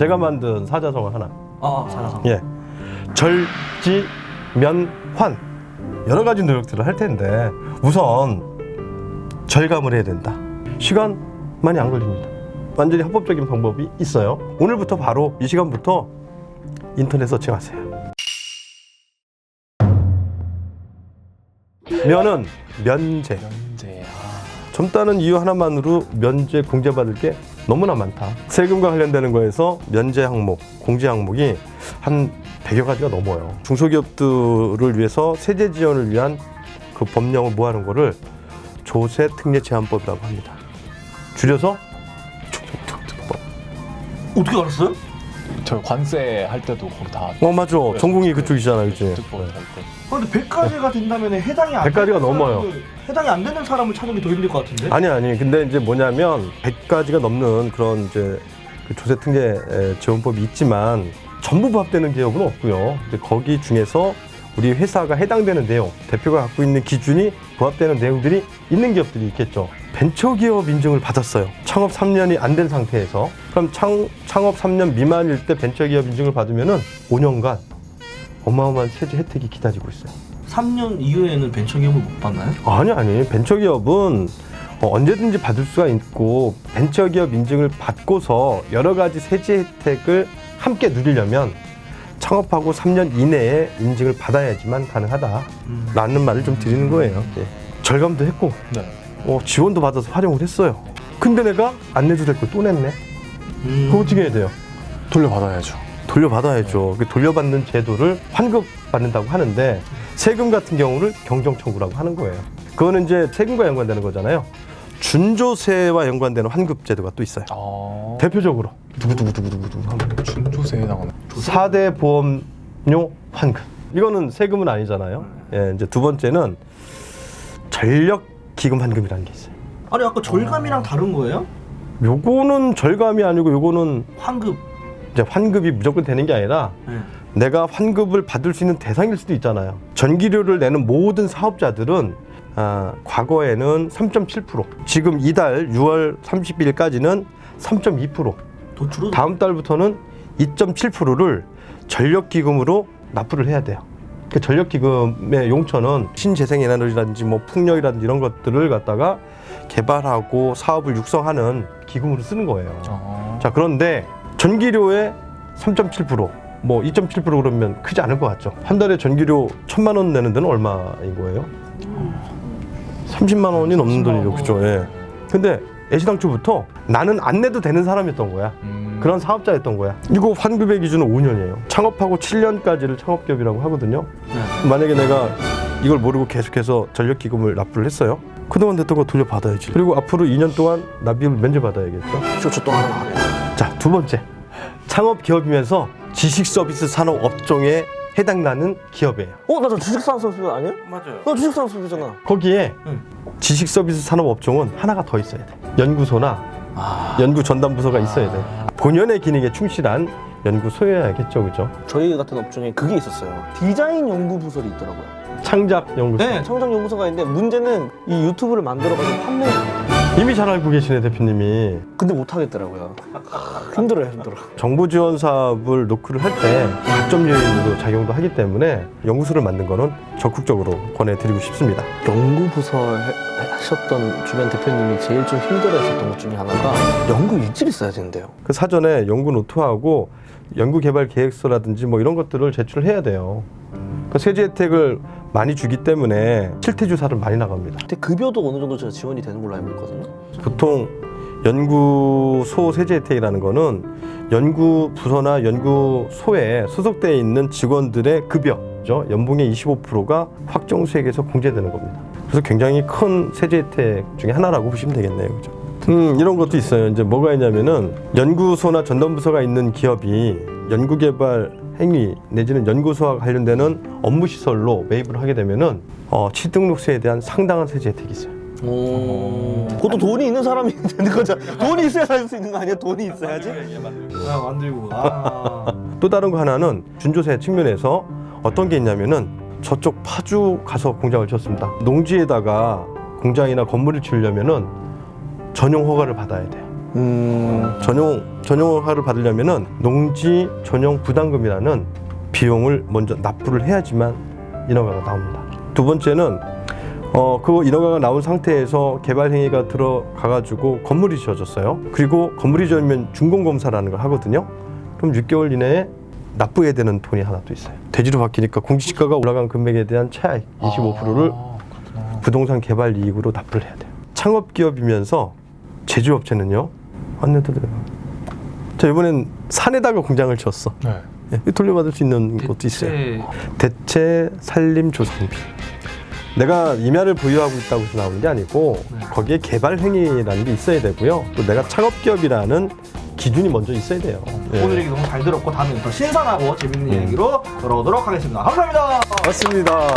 제가 만든 사자성어 하나. 사자성어. 예. 절지 면환. 여러 가지 노력들을 할 텐데 우선 절감을 해야 된다. 시간 많이 안 걸립니다. 완전히 합법적인 방법이 있어요. 오늘부터 바로 이 시간부터 인터넷 서칭하세요. 면은 면제. 젊다는 이유 하나만으로 면제 공제받을 게 너무나 많다. 세금과 관련되는 거에서 면제 항목, 공제 항목이 한 100여 가지가 넘어요. 중소기업들을 위해서 세제 지원을 위한 그 법령을 모아놓은 거를 조세특례제한법이라고 합니다. 줄여서 조세특례법. 어떻게 알았어요? 저 관세 할 때도 거기 다. 맞아. 전공이 그쪽이잖아, 그치? 특법 할 때. 근데 100가지가 된다면 해당이 안 100가지가 되는 넘어요. 해당이 안 되는 사람을 찾는 게 더 힘들 것 같은데? 아니. 근데 이제 뭐냐면 100가지가 넘는 그런 이제 그 조세특례 지원법이 있지만 전부 부합되는 기업은 없고요. 근데 거기 중에서 우리 회사가 해당되는 내용, 대표가 갖고 있는 기준이 부합되는 내용들이 있는 기업들이 있겠죠. 벤처기업 인증을 받았어요. 창업 3년이 안 된 상태에서. 그럼 창업 3년 미만일 때 벤처기업 인증을 받으면은 5년간 어마어마한 세제 혜택이 기다리고 있어요. 3년 이후에는 벤처기업을 못 받나요? 아니. 벤처기업은 언제든지 받을 수가 있고 벤처기업 인증을 받고서 여러 가지 세제 혜택을 함께 누리려면 창업하고 3년 이내에 인증을 받아야지만 가능하다라는 말을 좀 드리는 거예요. 예. 절감도 했고 네. 지원도 받아서 활용을 했어요. 근데 내가 안 내도 될 걸 또 냈네. 그거 어떻게 해야 돼요? 돌려받아야죠. 돌려받아야죠. 그 돌려받는 제도를 환급받는다고 하는데 세금 같은 경우를 경정청구라고 하는 거예요. 그거는 이제 세금과 연관되는 거잖아요. 준조세와 연관되는 환급 제도가 또 있어요. 대표적으로 두구두구두구두구 하면 준조세에 나오는. 4대 보험료 환급. 이거는 세금은 아니잖아요. 예, 이제 두 번째는 전력기금 환급이라는 게 있어요. 아니 아까 절감이랑 다른 거예요? 요거는 절감이 아니고 요거는 환급. 이제 환급이 무조건 되는 게 아니라 내가 환급을 받을 수 있는 대상일 수도 있잖아요. 전기료를 내는 모든 사업자들은 과거에는 3.7%, 지금 이달 6월 30일까지는 3.2%, 더 줄어들. 다음 달부터는 2.7%를 전력기금으로 납부를 해야 돼요. 그 전력기금의 용처는 신재생에너지라든지 뭐 풍력이라든지 이런 것들을 갖다가 개발하고 사업을 육성하는 기금으로 쓰는 거예요. 자, 그런데 전기료의 3.7%, 뭐 2.7% 그러면 크지 않을 것 같죠. 한 달에 전기료 1,000만 원 내는 데는 얼마인 거예요? 30만 원이 넘는 돈이죠, 그죠? 예. 근데 애시당초부터 나는 안 내도 되는 사람이었던 거야. 그런 사업자였던 거야. 이거 환급의 기준은 5년이에요. 창업하고 7년까지를 창업기업이라고 하거든요. 만약에 내가 이걸 모르고 계속해서 전력기금을 납부를 했어요. 그동안 냈던 거 돌려받아야지. 그리고 앞으로 2년 동안 납입을 면제받아야겠죠. 저 동안 하게. 자, 두 번째. 창업기업이면서 지식서비스 산업 업종에 해당나는 기업이에요. 나 주식산업소비 아니야? 맞아요. 나 주식산업소비잖아. 거기에 지식서비스 산업 업종은 하나가 더 있어야 돼. 연구소나 연구 전담부서가 있어야 돼. 본연의 기능에 충실한 연구소여야겠죠, 그죠? 저희 같은 업종에 그게 있었어요. 디자인 연구부설이 있더라고요. 창작 연구소. 네, 창작 연구소가 있는데 문제는 이 유튜브를 만들어가지고 판매를 못해요. 이미 잘 알고 계시네, 대표님이. 근데 못 하겠더라고요. 힘들어요. 정부 지원 사업을 노크를 할 때 가점 요인으로 작용도 하기 때문에 연구소를 만든 거는 적극적으로 권해드리고 싶습니다. 연구부설 하셨던 주변 대표님이 제일 좀 힘들어했었던 것 중에 하나가 연구 일지를 써야 된대요. 그 사전에 연구 노트하고 연구개발 계획서라든지 뭐 이런 것들을 제출해야 돼요. 그 세제 혜택을 많이 주기 때문에 실태조사를 많이 나갑니다. 근데 급여도 어느 정도 제가 지원이 되는 걸로 알고 있거든요. 보통 연구소 세제 혜택이라는 거는 연구부서나 연구소에 소속되어 있는 직원들의 급여죠. 연봉의 25%가 확정수익에서 공제되는 겁니다. 그래서 굉장히 큰 세제 혜택 중에 하나라고 보시면 되겠네요. 그죠? 이런 것도 있어요. 이제 뭐가 있냐면은 연구소나 전담부서가 있는 기업이 연구개발 행위 내지는 연구소와 관련되는 업무시설로 매입을 하게 되면은 취등록세에 대한 상당한 세제 혜택이 있어요. 그것도 돈이 있는 사람이 되는 거죠. 돈이 있어야 살 수 있는 거 아니야? 돈이 있어야지. 만들고. 또 다른 거 하나는 준조세 측면에서 어떤 게 있냐면은 저쪽 파주 가서 공장을 지었습니다. 농지에다가 공장이나 건물을 지으려면은 전용 허가를 받아야 돼요. 전용화를 받으려면은 농지 전용 부담금이라는 비용을 먼저 납부를 해야지만 인허가가 나옵니다. 두 번째는 그 인허가가 나온 상태에서 개발 행위가 들어가가지고 건물이 지어졌어요. 그리고 건물이 지어지면 준공검사라는 걸 하거든요. 그럼 6개월 이내에 납부해야 되는 돈이 하나 또 있어요. 대지로 바뀌니까 공시지가가 올라간 금액에 대한 차익 25%를 부동산 개발 이익으로 납부를 해야 돼요. 창업기업이면서 제조업체는요 안 내도 돼요. 자, 이번엔 산에다가 공장을 지었어. 네. 예, 돌려받을 수 있는 것도 있어요. 대체 산림 조성비. 내가 임야를 보유하고 있다고 해서 나오는 게 아니고 거기에 개발 행위라는 게 있어야 되고요. 또 내가 창업기업이라는 기준이 먼저 있어야 돼요. 예. 오늘 얘기 너무 잘 들었고 다음에 더 신선하고 재밌는 얘기로 돌아오도록 하겠습니다. 감사합니다. 맞습니다.